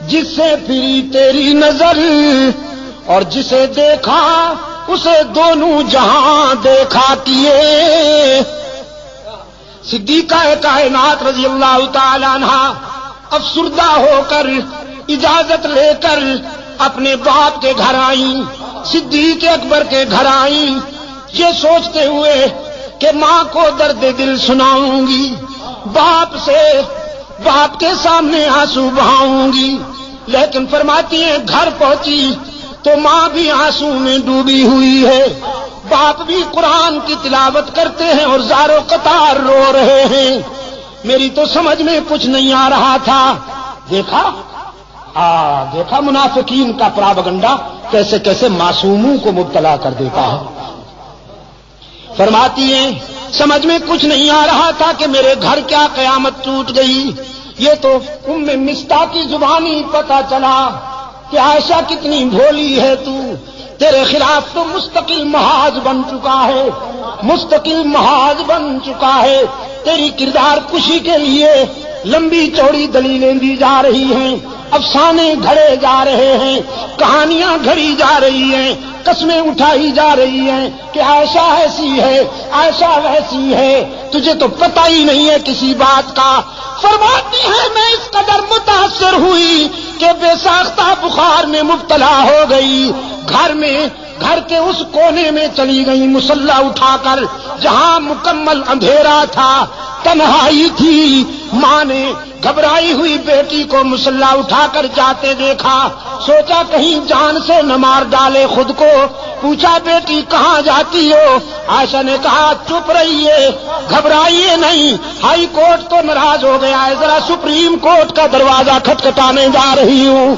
جس سے پھری تیری نظر، اور جسے دیکھا اسے دونوں جہاں دیکھا کیے۔ صدیقہ کائنات رضی اللہ تعالی عنہ افسردہ ہو کر اجازت لے کر اپنے باپ کے گھر آئیں، صدیق اکبر کے گھر آئیں، یہ سوچتے ہوئے کہ ماں کو درد دل سناؤں گی، باپ کے سامنے آنسو بہاؤں گی، لیکن فرماتی ہیں گھر پہنچی تو ماں بھی آنسو میں ڈوبی ہوئی ہے، باپ بھی قرآن کی تلاوت کرتے ہیں اور زارو قطار رو رہے ہیں۔ میری تو سمجھ میں کچھ نہیں آ رہا تھا۔ دیکھا منافقین کا پراپگنڈا کیسے کیسے معصوموں کو مبتلا کر دیتا ہے۔ فرماتی ہیں سمجھ میں کچھ نہیں آ رہا تھا کہ میرے گھر کیا قیامت ٹوٹ گئی۔ یہ تو ام مصطح کی زبانی پتہ چلا کہ عائشہ کتنی بھولی ہے تو، تیرے خلاف تو مستقل محاذ بن چکا ہے، مستقل محاذ بن چکا ہے، تیری کردار کشی کے لیے لمبی چوڑی دلیلیں دی جا رہی ہیں، افسانے گھڑے جا رہے ہیں، کہانیاں گھڑی جا رہی ہیں، قسمیں اٹھائی جا رہی ہیں کہ عائشہ ایسی ہے، عائشہ ویسی ہے، تجھے تو پتہ ہی نہیں ہے کسی بات کا۔ فرماتی ہے میں اس قدر متاثر ہوئی کہ بے ساختہ بخار میں مبتلا ہو گئی، گھر کے اس کونے میں چلی گئی مصلی اٹھا کر جہاں مکمل اندھیرا تھا، تنہائی تھی۔ ماں نے گھبرائی ہوئی بیٹی کو مصلی اٹھا کر جاتے دیکھا، سوچا کہیں جان سے نہ مار ڈالے خود کو، پوچھا بیٹی کہاں جاتی ہو؟ عائشہ نے کہا چپ رہیے، گھبرائیے نہیں، ہائی کورٹ تو ناراض ہو گیا ہے، ذرا سپریم کورٹ کا دروازہ کھٹکھٹانے جا رہی ہوں،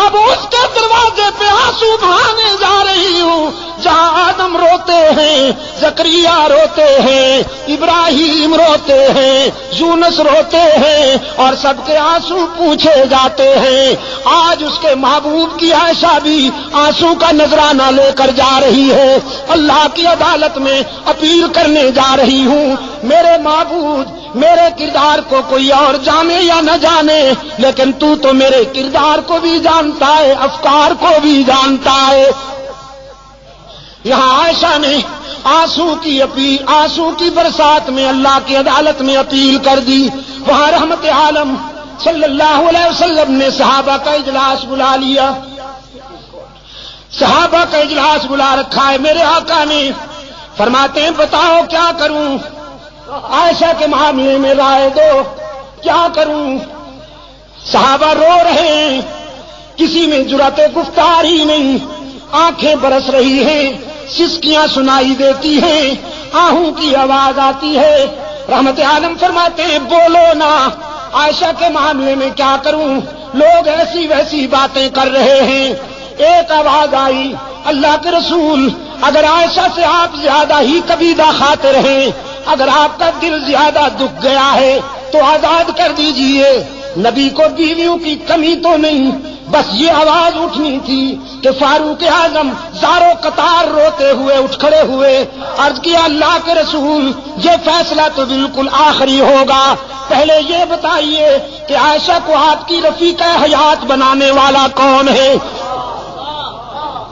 اب اس کے دروازے پہ آنسو بہانے جا رہی ہوں جہاں آدم روتے ہیں، زکریا روتے ہیں، ابراہیم روتے ہیں، یونس روتے ہیں، اور سب کے آنسو پوچھے جاتے ہیں۔ آج اس کے محبوب کی عائشہ بھی آنسو کا نذرانہ لے کر جا رہی ہے، اللہ کی عدالت میں اپیل کرنے جا رہی ہوں، میرے معبود میرے کردار کو کوئی اور جانے یا نہ جانے، لیکن تو میرے کردار کو بھی جانتا ہے، افکار کو بھی جانتا ہے۔ یہاں عائشہ نے آنسو کی برسات میں اللہ کی عدالت میں اپیل کر دی، وہاں رحمت عالم صلی اللہ علیہ وسلم نے صحابہ کا اجلاس بلا لیا، صحابہ کا اجلاس بلا رکھا ہے میرے آقا نے۔ فرماتے ہیں بتاؤ کیا کروں، عائشہ کے معاملے میں رائے دو، کیا کروں؟ صحابہ رو رہے ہیں، کسی میں جرأت گفتار ہی نہیں، آنکھیں برس رہی ہیں، سسکیاں سنائی دیتی ہیں، آہوں کی آواز آتی ہے۔ رحمت عالم فرماتے ہیں بولو نا، عائشہ کے معاملے میں کیا کروں، لوگ ایسی ویسی باتیں کر رہے ہیں۔ ایک آواز آئی اللہ کے رسول، اگر عائشہ سے آپ زیادہ ہی قبیضہ کھاتے رہیں، اگر آپ کا دل زیادہ دکھ گیا ہے تو آزاد کر دیجئے۔ نبی کو بیویوں کی کمی تو نہیں، بس یہ آواز اٹھنی تھی کہ فاروق اعظم زارو قطار روتے ہوئے اٹھ کھڑے ہوئے، عرض کیا اللہ کے رسول یہ فیصلہ تو بالکل آخری ہوگا، پہلے یہ بتائیے کہ عائشہ کو آپ کی رفیقہ حیات بنانے والا کون ہے؟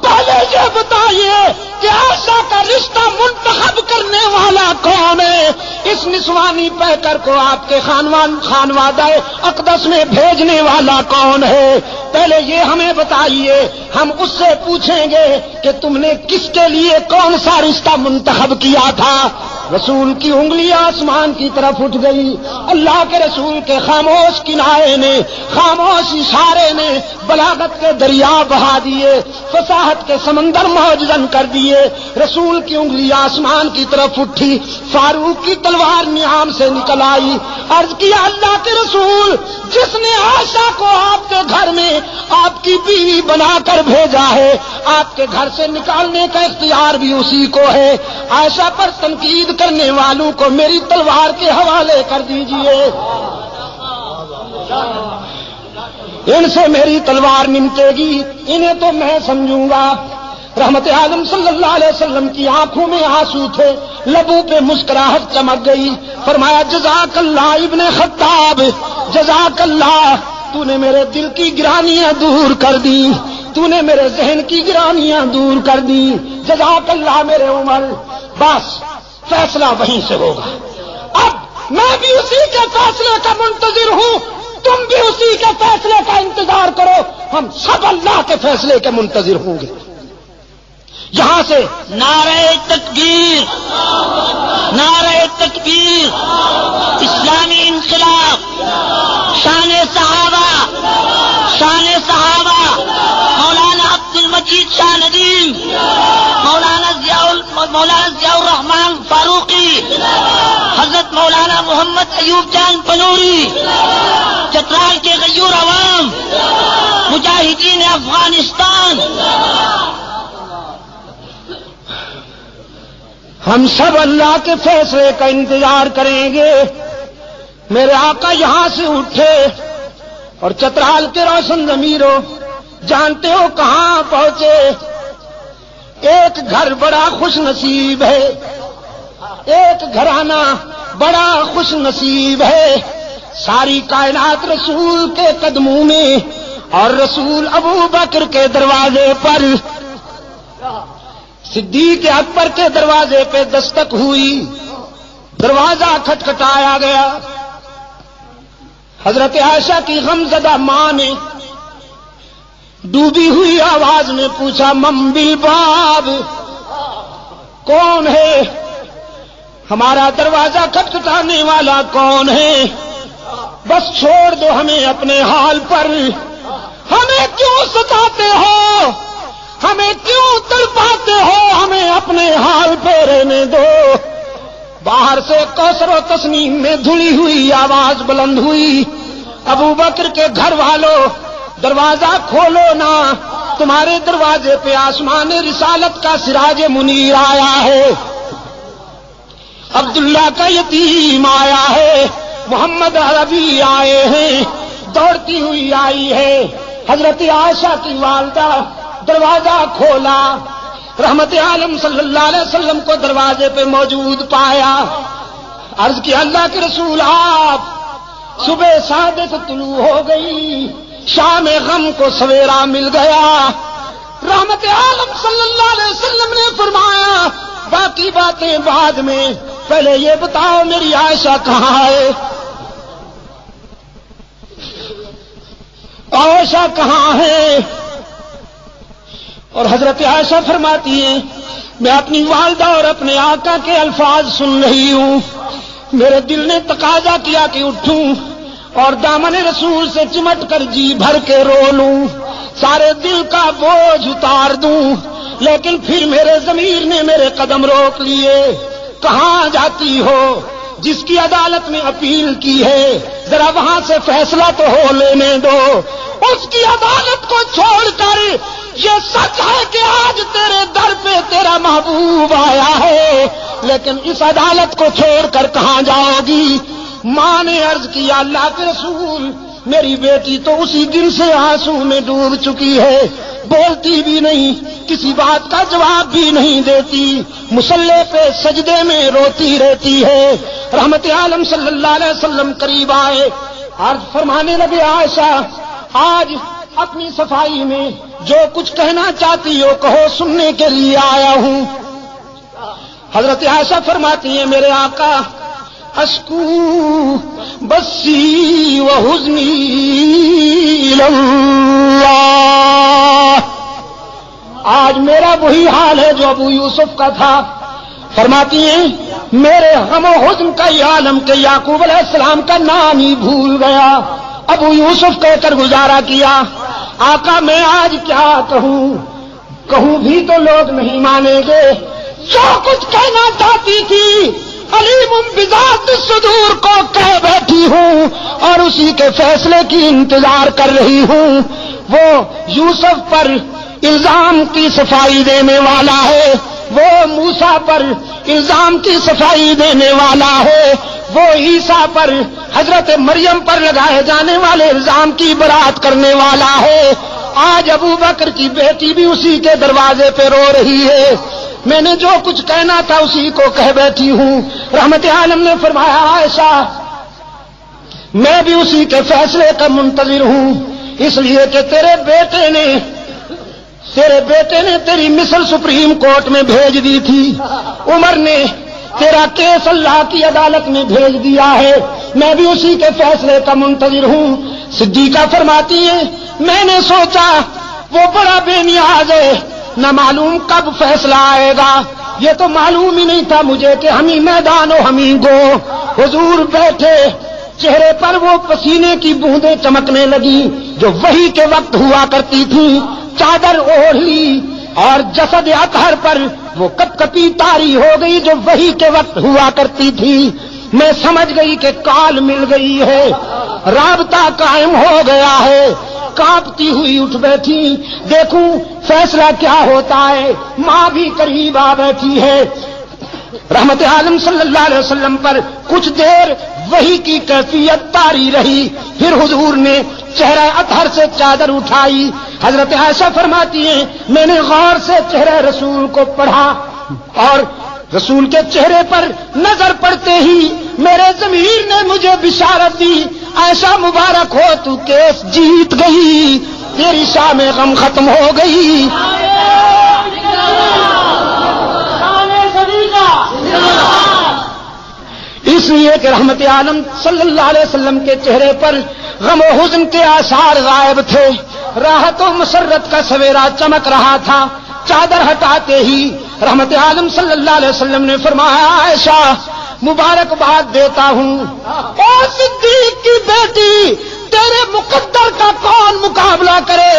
پہلے یہ بتائیے کہ عائشہ کا رشتہ منتخب کرنے والا کون ہے؟ اس نسوانی پیکر کو آپ کے خانوادہ اقدس میں بھیجنے والا کون ہے؟ پہلے یہ ہمیں بتائیے، ہم اس سے پوچھیں گے کہ تم نے کس کے لیے کون سا رشتہ منتخب کیا تھا۔ رسول کی انگلی آسمان کی طرف اٹھ گئی، اللہ کے رسول کے خاموش کنارے نے، خاموش اشارے نے بلاغت کے دریا بہا دیے، فصاحت کے سمندر موجزن کر دیے۔ رسول کی انگلی آسمان کی طرف اٹھی، فاروق کی تلوار نیام سے نکل آئی، عرض کیا اللہ کے رسول جس نے عائشہ کو آپ کے گھر میں آپ کی بیوی بنا کر بھیجا ہے، آپ کے گھر سے نکالنے کا اختیار بھی اسی کو ہے، عائشہ پر تنقید کرنے والوں کو میری تلوار کے حوالے کر دیجئے، ان سے میری تلوار نمٹے گی، انہیں تو میں سمجھوں گا۔ رحمت عالم صلی اللہ علیہ وسلم کی آنکھوں میں آنسو تھے، لبوں پہ مسکراہٹ چمک گئی، فرمایا جزاک اللہ ابن خطاب، جزاک اللہ تو نے میرے دل کی گرانیاں دور کر دی، تو نے میرے ذہن کی گرانیاں دور کر دی، جزاک اللہ میرے عمر۔ بس فیصلہ وہیں سے ہوگا۔ اب میں بھی اسی کے فیصلے کا منتظر ہوں، تم بھی اسی کے فیصلے کا انتظار کرو، ہم سب اللہ کے فیصلے کے منتظر ہوں گے۔ یہاں سے نعرہ تکبیر، نعرہ تکبیر، اسلامی انقلاب، شان صحابہ، شان صحابہ، مولانا عبد المجید شاہ ندیم، مولانا ضیاء الرحمان فاروقی، حضرت مولانا محمد ایوب جان پنوری، چترال کے غیور عوام، مجاہدین افغانستان، ہم سب اللہ کے فیصلے کا انتظار کریں گے۔ میرے آقا یہاں سے اٹھے اور چترال کے روشن ضمیروں جانتے ہو کہاں پہنچے؟ ایک گھر بڑا خوش نصیب ہے، ایک گھرانہ بڑا خوش نصیب ہے، ساری کائنات رسول کے قدموں میں، اور رسول ابو بکر کے دروازے پر، صدیق اکبر کے دروازے پہ دستک ہوئی، دروازہ کھٹکھٹایا گیا۔ حضرت عائشہ کی غمزدہ ماں نے ڈوبی ہوئی آواز میں پوچھا، من بالباب، کون ہے؟ ہمارا دروازہ کھٹکھٹانے والا کون ہے؟ بس چھوڑ دو ہمیں اپنے حال پر، ہمیں کیوں ستاتے ہو، ہمیں کیوں تڑپاتے ہو، ہمیں اپنے حال پہ رہنے دو۔ باہر سے کوثر و تسنیم میں دھلی ہوئی آواز بلند ہوئی، ابو بکر کے گھر والوں دروازہ کھولو نا، تمہارے دروازے پہ آسمان رسالت کا سراج منیر آیا ہے، عبداللہ کا یتیم آیا ہے، محمد عربی آئے ہیں، دوڑتی ہوئی آئی ہے۔ حضرت عائشہ کی والدہ دروازہ کھولا، رحمت عالم صلی اللہ علیہ وسلم کو دروازے پہ موجود پایا، عرض کیا اللہ کے رسول آپ، صبح صادق طلوع ہو گئی، شام غم کو سویرا مل گیا۔ رحمت عالم صلی اللہ علیہ وسلم نے فرمایا باقی باتیں بعد میں، پہلے یہ بتاؤ میری عائشہ کہاں ہے؟ عائشہ کہاں ہے؟ اور حضرت عائشہ فرماتی ہیں میں اپنی والدہ اور اپنے آقا کے الفاظ سن رہی ہوں، میرے دل نے تقاضا کیا کہ اٹھوں اور دامن رسول سے چمٹ کر جی بھر کے رو لوں، سارے دل کا بوجھ اتار دوں، لیکن پھر میرے ضمیر نے میرے قدم روک لیے۔ کہاں جاتی ہو؟ جس کی عدالت میں اپیل کی ہے ذرا وہاں سے فیصلہ تو ہو لینے دو، اس کی عدالت کو چھوڑ کر یہ سچ ہے کہ آج تیرے در پہ تیرا محبوب آیا ہے، لیکن اس عدالت کو چھوڑ کر کہاں جاؤ گی؟ ماں نے عرض کیا اللہ کے رسول میری بیٹی تو اسی دن سے آنسو میں ڈوب چکی ہے، بولتی بھی نہیں، کسی بات کا جواب بھی نہیں دیتی، مصلے پہ سجدے میں روتی رہتی ہے۔ رحمت عالم صلی اللہ علیہ وسلم قریب آئے، عرض فرمانے لگے عائشہ آج اپنی صفائی میں جو کچھ کہنا چاہتی ہو کہو، سننے کے لیے آیا ہوں۔ حضرت عائشہ فرماتی ہیں میرے آقا اشکو بسی و حزنی اللہ، آج میرا وہی حال ہے جو ابو یوسف کا تھا۔ فرماتی ہیں میرے غم و حزن کا یہ عالم کہ یعقوب علیہ السلام کا نام ہی بھول گیا، ابو یوسف کہہ کر گزارا کیا۔ آقا میں آج کیا کہوں بھی تو لوگ نہیں مانیں گے، جو کچھ کہنا چاہتی تھی علیم بذات الصدور کو کہہ بیٹھی ہوں اور اسی کے فیصلے کی انتظار کر رہی ہوں۔ وہ یوسف پر الزام کی صفائی دینے والا ہے، وہ موسیٰ پر الزام کی صفائی دینے والا ہے، وہ عیسیٰ پر حضرت مریم پر لگائے جانے والے الزام کی برات کرنے والا ہے۔ آج ابو بکر کی بیٹی بھی اسی کے دروازے پہ رو رہی ہے، میں نے جو کچھ کہنا تھا اسی کو کہہ بیٹھی ہوں۔ رحمت عالم نے فرمایا عائشہ میں بھی اسی کے فیصلے کا منتظر ہوں، اس لیے کہ تیرے بیٹے نے تیری مصر سپریم کورٹ میں بھیج دی تھی، عمر نے تیرا کیس اللہ کی عدالت میں بھیج دیا ہے، میں بھی اسی کے فیصلے کا منتظر ہوں۔ صدیقہ فرماتی ہے میں نے سوچا وہ بڑا بے نیاز ہے، نہ معلوم کب فیصلہ آئے گا، یہ تو معلوم ہی نہیں تھا مجھے کہ ہم ہی میدان و ہم ہی گو۔ حضور بیٹھے، چہرے پر وہ پسینے کی بوندیں چمکنے لگی جو وحی کے وقت ہوا کرتی تھی، چادر اوڑھ لی اور جسد اطہر پر وہ کپ کپی تاری ہو گئی جو وحی کے وقت ہوا کرتی تھی۔ میں سمجھ گئی کہ کال مل گئی ہے، رابطہ قائم ہو گیا ہے، کانپتی ہوئی اٹھ بیٹھی، دیکھوں فیصلہ کیا ہوتا ہے۔ ماں بھی قریب آ بیٹھی ہے۔ رحمت عالم صلی اللہ علیہ وسلم پر کچھ دیر وحی کی کیفیت طاری رہی، پھر حضور نے چہرہ اطہر سے چادر اٹھائی۔ حضرت عائشہ فرماتی ہیں میں نے غور سے چہرہ رسول کو پڑھا اور رسول کے چہرے پر نظر پڑتے ہی میرے ضمیر نے مجھے بشارت دی، عائشہ مبارک ہو تو کیس جیت گئی، تیری شاہ میں غم ختم ہو گئی۔ اس لیے کہ رحمت عالم صلی اللہ علیہ وسلم کے چہرے پر غم و حزن کے آثار غائب تھے، راحت و مسرت کا سویرا چمک رہا تھا۔ چادر ہٹاتے ہی رحمت عالم صلی اللہ علیہ وسلم نے فرمایا عائشہ مبارکباد دیتا ہوں، اے صدیق کی بیٹی، تیرے مقدر کا کون مقابلہ کرے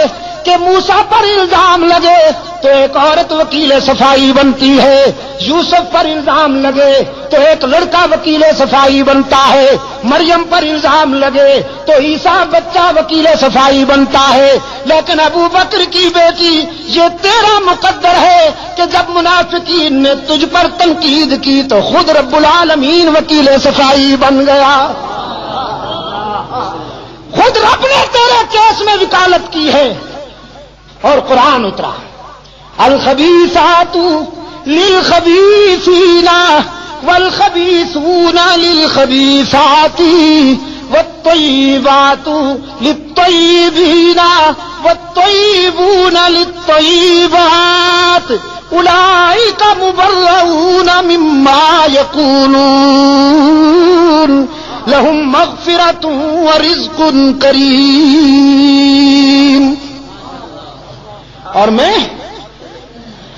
کہ موسیٰ پر الزام لگے تو ایک عورت وکیل صفائی بنتی ہے، یوسف پر الزام لگے تو ایک لڑکا وکیل صفائی بنتا ہے، مریم پر الزام لگے تو عیسیٰ بچہ وکیل صفائی بنتا ہے، لیکن ابو بکر کی بیٹی یہ تیرا مقدر ہے کہ جب منافقین نے تجھ پر تنقید کی تو خود رب العالمین وکیل صفائی بن گیا، خود رب نے تیرے کیس میں وکالت کی ہے۔ اور قرآن اترا الخبیثات للخبیثین والخبیثون للخبیثات والطیبات للطیبین والطیبون للطیبات اولئک مبرؤون مما یقولون لهم مغفرۃ ورزق کریم۔ اور میں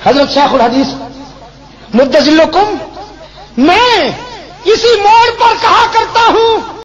حضرت شیخ الحدیث مدظلکم میں اسی موڑ پر کہا کرتا ہوں